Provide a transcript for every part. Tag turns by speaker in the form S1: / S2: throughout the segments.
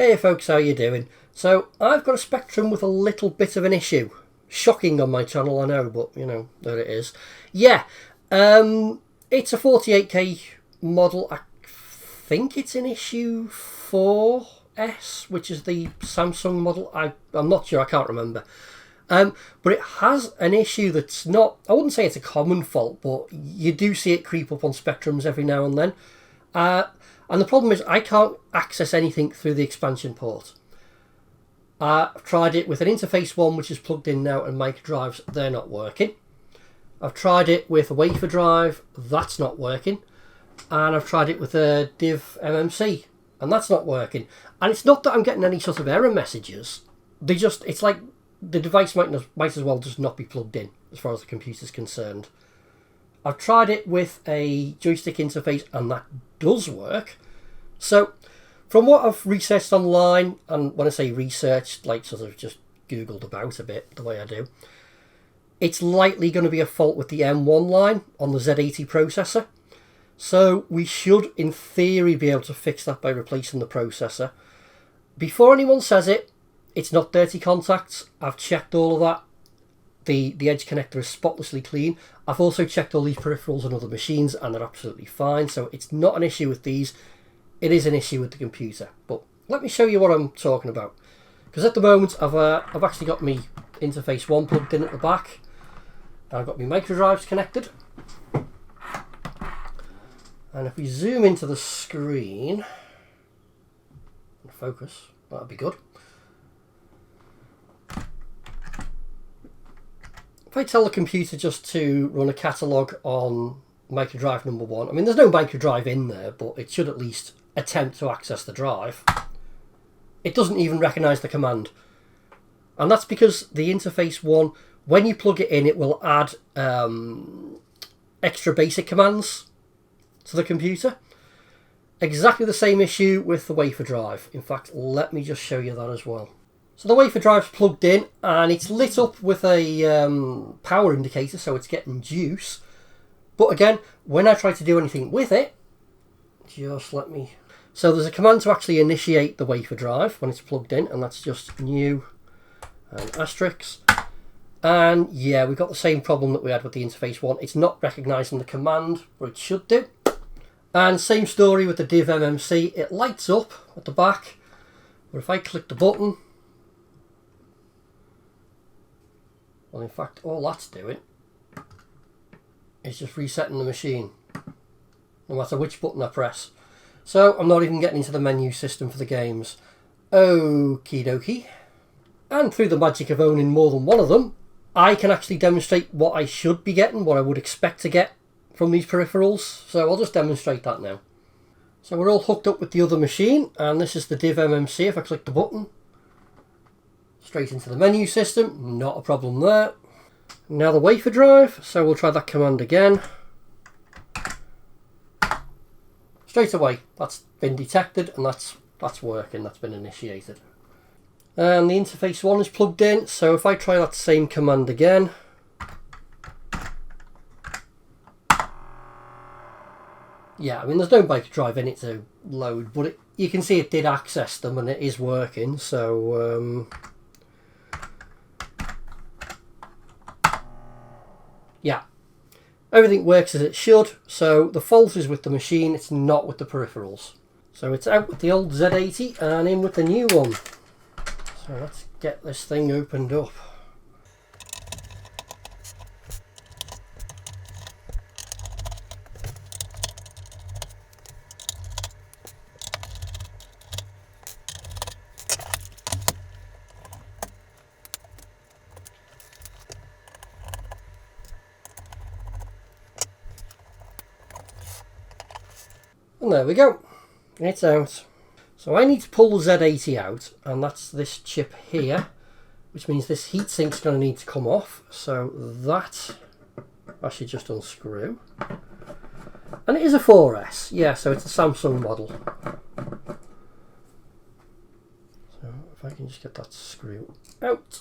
S1: Hey folks, how you doing? So I've got a Spectrum with a little bit of an issue. Shocking on my channel, I know, but you know, there it is. Yeah, it's a 48K model. I think it's in issue 4S, which is the Samsung model. I'm not sure, I can't remember. But it has an issue that's not, I wouldn't say it's a common fault, but you do see it creep up on Spectrums every now and then. And the problem is I can't access anything through the expansion port. I've tried it with an interface one, which is plugged in now, and micro drives, they're not working. I've tried it with a wafer drive, that's not working. And I've tried it with a divMMC, and that's not working. And it's not that I'm getting any sort of error messages. It's like the device might as well just not be plugged in, as far as the computer's concerned. I've tried it with a joystick interface, and that does work. So, from what I've researched online, and when I say researched, like sort of just Googled about a bit, the way I do, it's likely going to be a fault with the M1 line on the Z80 processor. So, we should, in theory, be able to fix that by replacing the processor. Before anyone says it, it's not dirty contacts. I've checked all of that. The edge connector is spotlessly clean. I've also checked all these peripherals on other machines and they're absolutely fine. So it's not an issue with these. It is an issue with the computer. But let me show you what I'm talking about. Because at the moment I've actually got my interface one plugged in at the back. I've got my micro drives connected. And if we zoom into the screen and focus, that'd be good. If I tell the computer just to run a catalogue on micro drive number 1, I mean there's no micro drive in there, but it should at least attempt to access the drive. It doesn't even recognise the command. And that's because the interface 1, when you plug it in, it will add extra basic commands to the computer. Exactly the same issue with the wafer drive. In fact, let me just show you that as well. So the wafer drive's plugged in and it's lit up with a power indicator, so it's getting juice. But again, when I try to do anything with it, just let me... So there's a command to actually initiate the wafer drive when it's plugged in, and that's just new and asterisk. And yeah, we've got the same problem that we had with the interface one. It's not recognising the command, but it should do. And same story with the divMMC. It lights up at the back, but if I click the button, well, in fact, all that's doing is just resetting the machine, no matter which button I press. So I'm not even getting into the menu system for the games. Okie dokie. And through the magic of owning more than one of them, I can actually demonstrate what I should be getting, what I would expect to get from these peripherals. So I'll just demonstrate that now. So we're all hooked up with the other machine, and this is the divMMC. If I click the button, straight into the menu system, not a problem there. Now the wafer drive, so we'll try that command again. Straight away, that's been detected and that's working, that's been initiated. And the interface one is plugged in, so if I try that same command again, yeah, I mean there's no micro drive in it to load, but you can see it did access them and it is working, so yeah, everything works as it should. So the fault is with the machine, it's not with the peripherals. So it's out with the old Z80 and in with the new one. So let's get this thing opened up. And there we go, it's out. So I need to pull the Z80 out, and that's this chip here, which means this heatsink's going to need to come off. So that I should just unscrew. And it is a 4S, yeah, so it's a Samsung model. So if I can just get that screw out.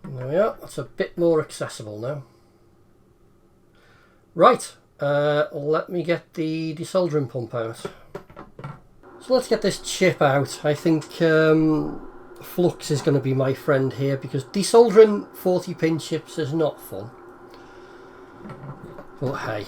S1: There we are, that's it's a bit more accessible now. Right, let me get the desoldering pump out. So let's get this chip out. I think flux is going to be my friend here, because desoldering 40-pin chips is not fun. But hey,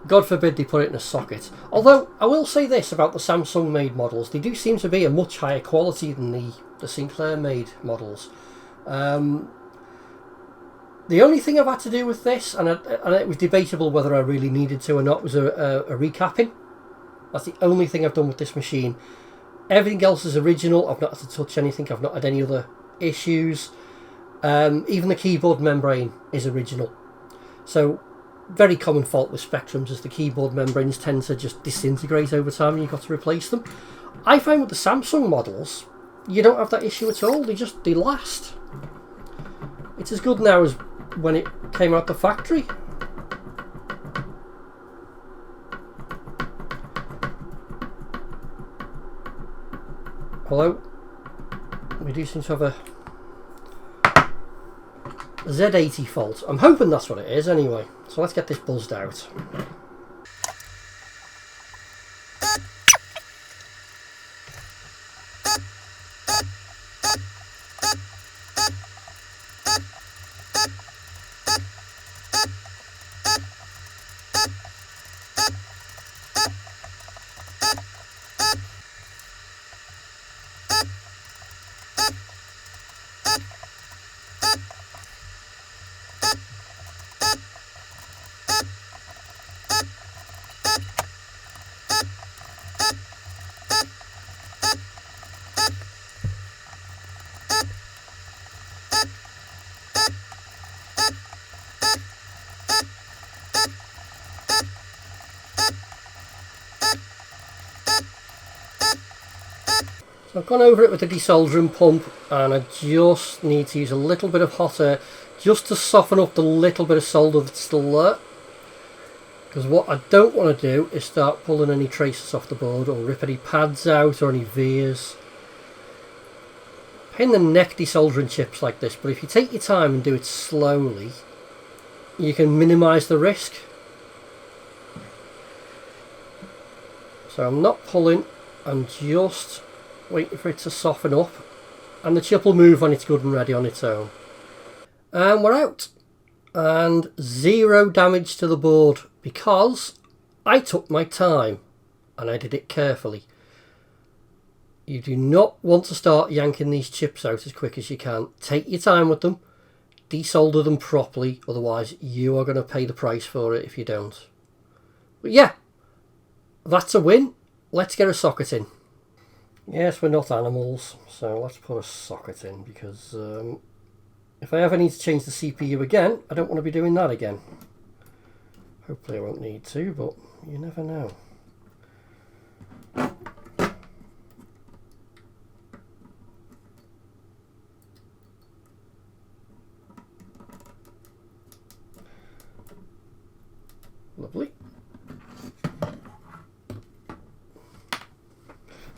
S1: God forbid they put it in a socket. Although I will say this about the Samsung made models, they do seem to be a much higher quality than the Sinclair made models. The only thing I've had to do with this, and it was debatable whether I really needed to or not, was a recapping. That's the only thing I've done with this machine. Everything else is original. I've not had to touch anything. I've not had any other issues. Even the keyboard membrane is original. So, very common fault with Spectrums is the keyboard membranes tend to just disintegrate over time and you've got to replace them. I find with the Samsung models, you don't have that issue at all. They last. It's as good now as when it came out the factory. Although we do seem to have a Z80 fault. I'm hoping that's what it is anyway. So let's get this buzzed out. So I've gone over it with the desoldering pump, and I just need to use a little bit of hot air just to soften up the little bit of solder that's still there. Because what I don't want to do is start pulling any traces off the board or rip any pads out or any veers. Pain in the neck desoldering chips like this, but if you take your time and do it slowly, you can minimise the risk. So I'm not pulling, I'm just waiting for it to soften up, and the chip will move when it's good and ready on its own. And we're out, and zero damage to the board because I took my time and I did it carefully. You do not want to start yanking these chips out as quick as you can. Take your time with them, desolder them properly, otherwise you are going to pay the price for it if you don't. But yeah, that's a win. Let's get a socket in. Yes, we're not animals, so let's put a socket in, because if I ever need to change the CPU again, I don't want to be doing that again. Hopefully I won't need to, but you never know. Lovely.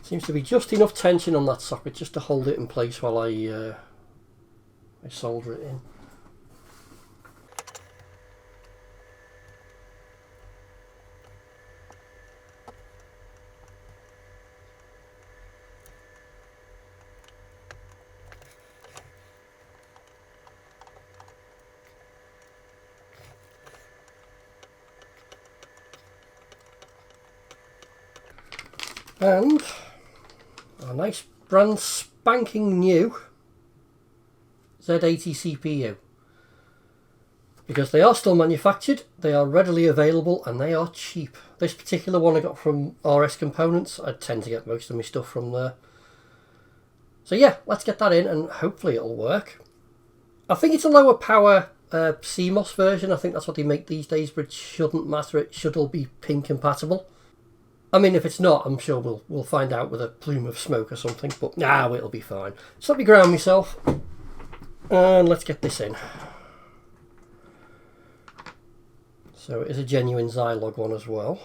S1: Seems to be just enough tension on that socket just to hold it in place while I solder it in. And a nice brand spanking new Z80 CPU. Because they are still manufactured, they are readily available, and they are cheap. This particular one I got from RS Components. I tend to get most of my stuff from there. So yeah, let's get that in and hopefully it'll work. I think it's a lower power CMOS version. I think that's what they make these days, but it shouldn't matter. It should all be pin compatible. I mean, if it's not, I'm sure we'll find out with a plume of smoke or something, but nah, it'll be fine. So let me ground myself, and let's get this in. So it is a genuine Zilog one as well.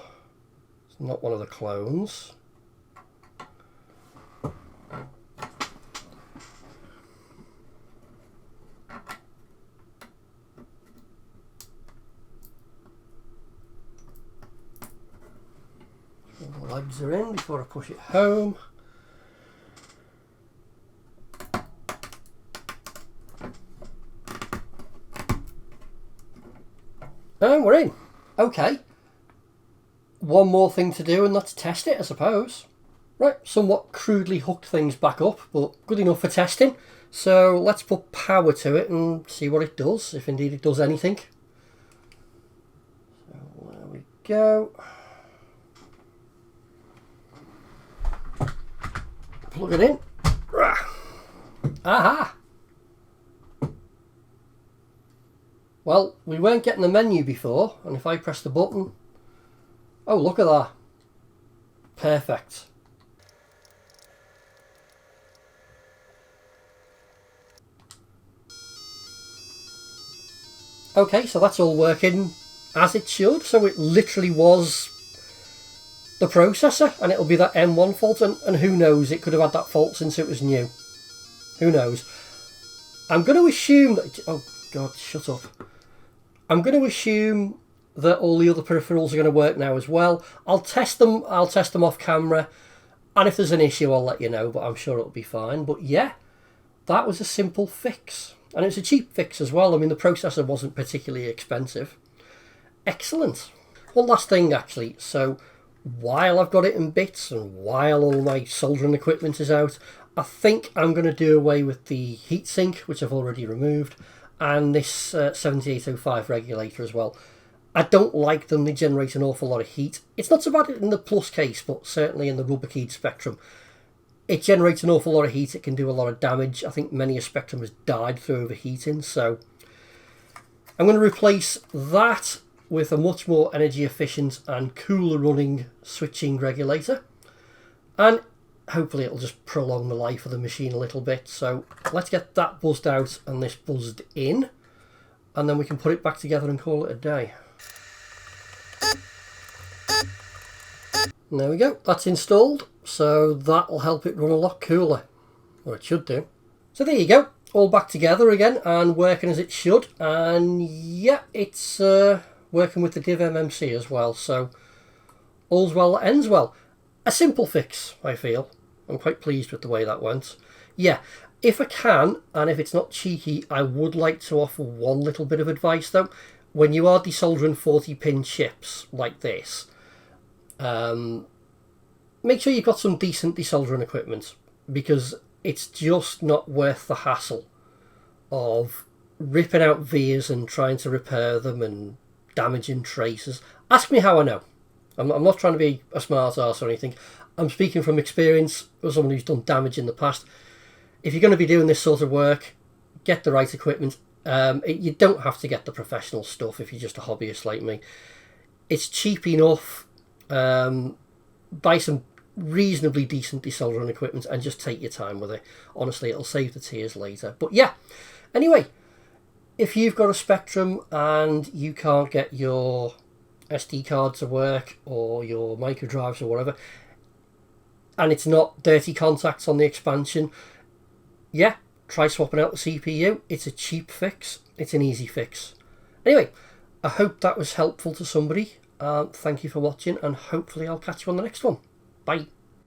S1: It's not one of the clones. legs are in before I push it home. And we're in. Okay. One more thing to do and that's test it, I suppose. Right, somewhat crudely hooked things back up, but good enough for testing. So let's put power to it and see what it does, if indeed it does anything. So there we go. Plug it in. Aha! Well, we weren't getting the menu before, and if I press the button... Oh, look at that. Perfect. Okay, so that's all working as it should. So it literally was the processor, and it'll be that M1 fault, and who knows, it could have had that fault since it was new. Who knows? I'm going to assume that... Oh, God, shut up. I'm going to assume that all the other peripherals are going to work now as well. I'll test them off camera, and if there's an issue I'll let you know, but I'm sure it'll be fine. But yeah, that was a simple fix, and it's a cheap fix as well. I mean, the processor wasn't particularly expensive. Excellent. One last thing actually, so while I've got it in bits and while all my soldering equipment is out, I think I'm going to do away with the heatsink, which I've already removed, and this 7805 regulator as well. I don't like them, they generate an awful lot of heat. It's not so bad in the Plus case, but certainly in the rubber keyed Spectrum. It generates an awful lot of heat, it can do a lot of damage. I think many a Spectrum has died through overheating, so I'm going to replace that with a much more energy efficient and cooler running switching regulator. And hopefully it'll just prolong the life of the machine a little bit. So let's get that buzzed out and this buzzed in, and then we can put it back together and call it a day. And there we go, that's installed, so that'll help it run a lot cooler, or it should do. So there you go, all back together again and working as it should, and yeah, it's working with the divMMC as well, so all's well that ends well. A simple fix, I feel. I'm quite pleased with the way that went. Yeah, if I can, and if it's not cheeky, I would like to offer one little bit of advice though. When you are desoldering 40-pin chips like this, make sure you've got some decent desoldering equipment, because it's just not worth the hassle of ripping out vias and trying to repair them and damaging traces. Ask me how I know. I'm not trying to be a smart arse or anything. I'm speaking from experience as someone who's done damage in the past. If you're going to be doing this sort of work, get the right equipment. You don't have to get the professional stuff if you're just a hobbyist like me. It's cheap enough. Buy some reasonably decent desoldering equipment and just take your time with it. Honestly, it'll save the tears later. But yeah, anyway, if you've got a Spectrum and you can't get your SD card to work or your micro drives or whatever, and it's not dirty contacts on the expansion, yeah, try swapping out the CPU. It's a cheap fix. It's an easy fix. Anyway, I hope that was helpful to somebody. Thank you for watching, and hopefully I'll catch you on the next one. Bye.